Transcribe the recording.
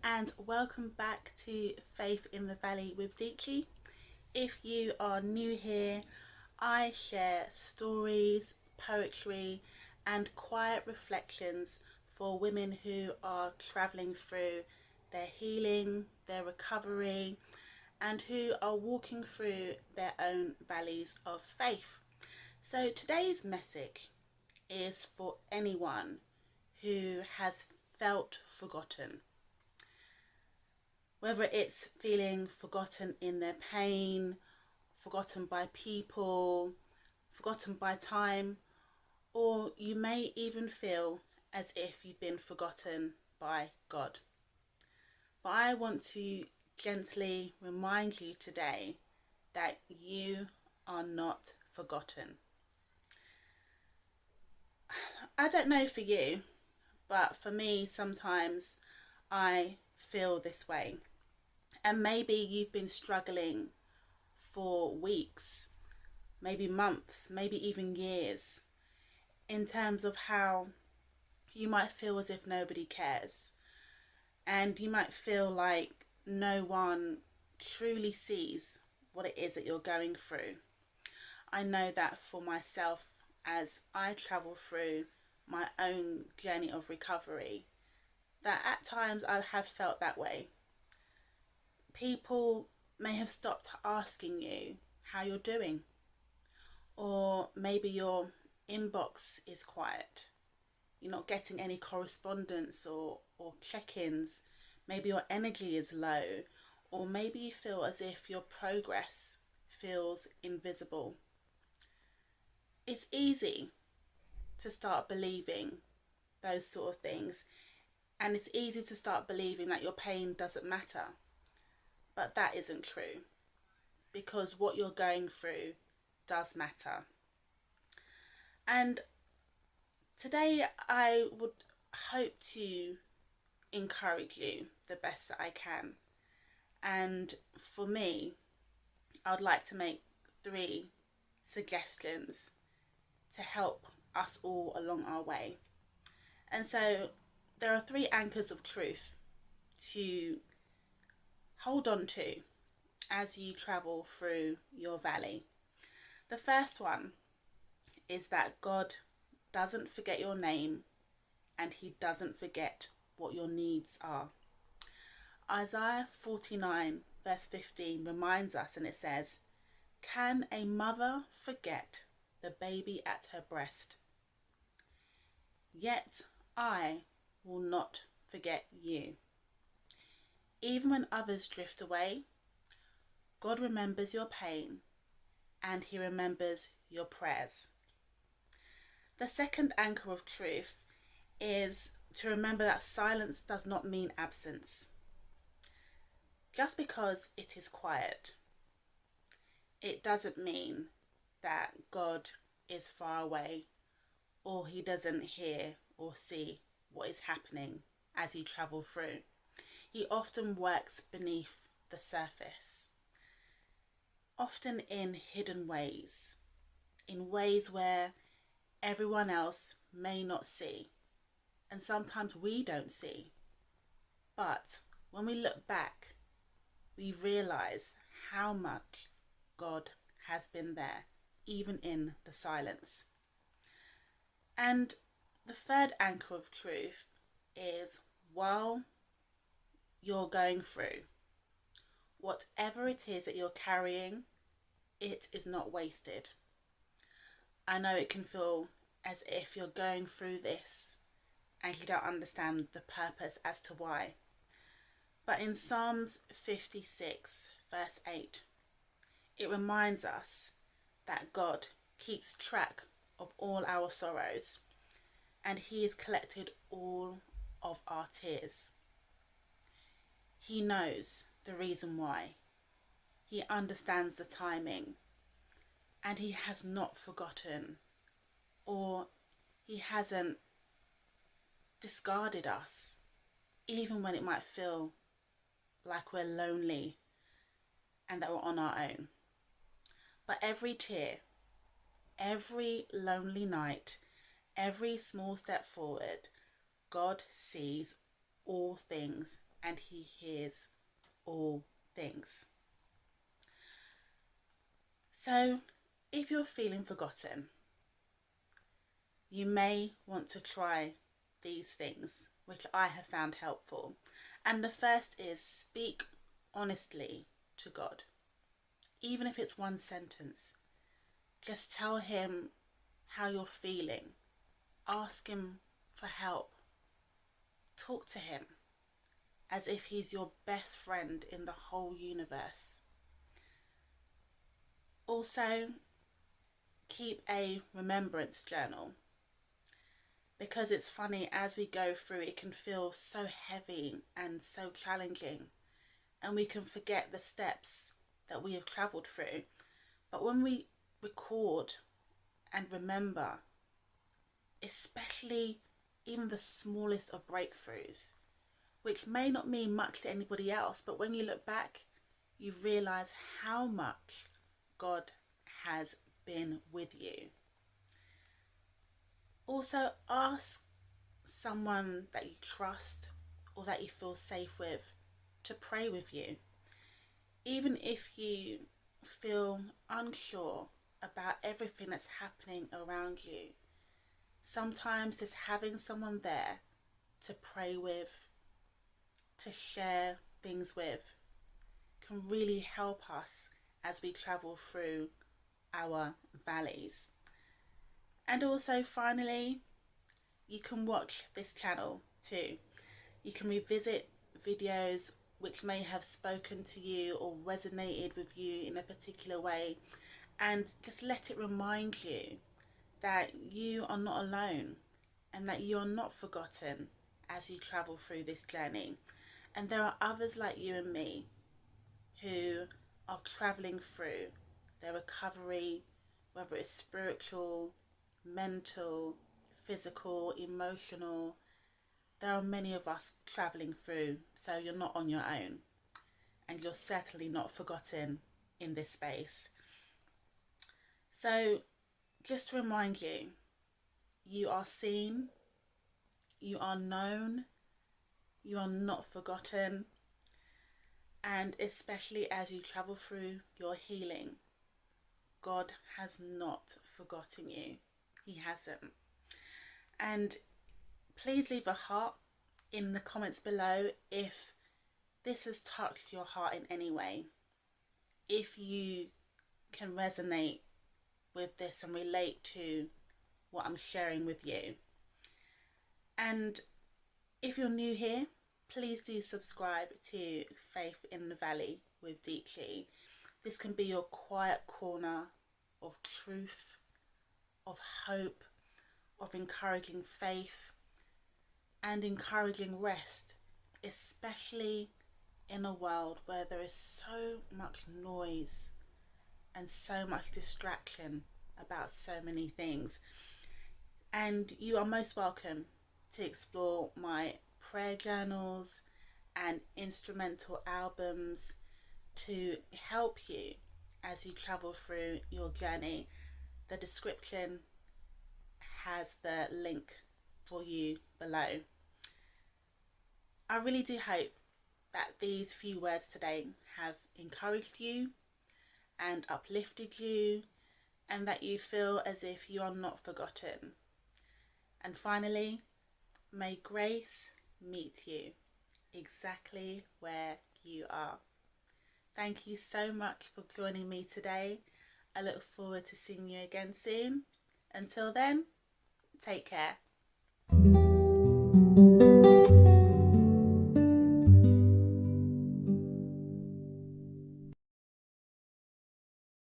and welcome back to Faith in the Valley with Deechi. If you are new here, I share stories, poetry, and quiet reflections for women who are traveling through their healing, their recovery, and who are walking through their own valleys of faith. So today's message is for anyone who has felt forgotten. Whether it's feeling forgotten in their pain, forgotten by people, forgotten by time, or you may even feel as if you've been forgotten by God. But I want to gently remind you today that you are not forgotten. I don't know for you, but for me, sometimes I feel this way. And maybe you've been struggling for weeks, maybe months, maybe even years, in terms of how you might feel as if nobody cares. And you might feel like no one truly sees what it is that you're going through. I know that for myself, as I travel through my own journey of recovery, that at times I have felt that way. People may have stopped asking you how you're doing, or maybe your inbox is quiet. You're not getting any correspondence or check-ins. Maybe your energy is low, or maybe you feel as if your progress feels invisible. It's easy to start believing those sort of things, and it's easy to start believing that your pain doesn't matter. But that isn't true, because what you're going through does matter. And today I would hope to encourage you the best that I can. And for me, I would like to make 3 suggestions to help us all along our way. And so there are 3 anchors of truth to hold on to as you travel through your valley. The first one is that God doesn't forget your name, and he doesn't forget what your needs are. Isaiah 49 verse 15 reminds us, and it says, "Can a mother forget the baby at her breast? Yet I will not forget you." Even when others drift away, God remembers your pain, and he remembers your prayers. The second anchor of truth is to remember that silence does not mean absence. Just because it is quiet, it doesn't mean that God is far away, or he doesn't hear or see what is happening as you travel through. He often works beneath the surface, often in hidden ways, in ways where everyone else may not see, and sometimes we don't see. But when we look back, we realize how much God has been there, even in the silence. And the third anchor of truth is, while you're going through, whatever it is that you're carrying, it is not wasted. I know it can feel as if you're going through this and you don't understand the purpose as to why. But in Psalms 56 verse 8, it reminds us that God keeps track of all our sorrows, and he has collected all of our tears. He knows the reason why. He understands the timing, and he has not forgotten, or he hasn't discarded us, even when it might feel like we're lonely and that we're on our own. But every tear, every lonely night, every small step forward, God sees all things and he hears all things. So if you're feeling forgotten, you may want to try these things, which I have found helpful. And the first is speak honestly to God. Even if it's one sentence, just tell him how you're feeling. Ask him for help. Talk to him as if he's your best friend in the whole universe. Also, keep a remembrance journal, because it's funny, as we go through, it can feel so heavy and so challenging, and we can forget the steps that we have travelled through. But when we record and remember, especially even the smallest of breakthroughs, which may not mean much to anybody else, but when you look back, you realise how much God has been with you. Also, ask someone that you trust or that you feel safe with to pray with you. Even if you feel unsure about everything that's happening around you, sometimes just having someone there to pray with, to share things with, can really help us as we travel through our valleys. And also, finally, you can watch this channel too. You can revisit videos which may have spoken to you or resonated with you in a particular way, and just let it remind you that you are not alone and that you are not forgotten as you travel through this journey. And there are others like you and me who are traveling through their recovery, whether it's spiritual, mental, physical, emotional. There are many of us traveling through, so you're not on your own, and you're certainly not forgotten in this space. So just to remind you, you are seen, you are known, you are not forgotten, and especially as you travel through your healing, God has not forgotten you. He hasn't. And please leave a heart in the comments below if this has touched your heart in any way. If you can resonate with this and relate to what I'm sharing with you. And if you're new here, please do subscribe to Faith in the Valley with Deechi. This can be your quiet corner of truth, of hope, of encouraging faith and encouraging rest, especially in a world where there is so much noise and so much distraction about so many things. And you are most welcome to explore my prayer journals and instrumental albums to help you as you travel through your journey. The description has the link for you below. I really do hope that these few words today have encouraged you and uplifted you, and that you feel as if you are not forgotten. And finally, may grace meet you exactly where you are. Thank you so much for joining me today. I look forward to seeing you again soon. Until then, take care.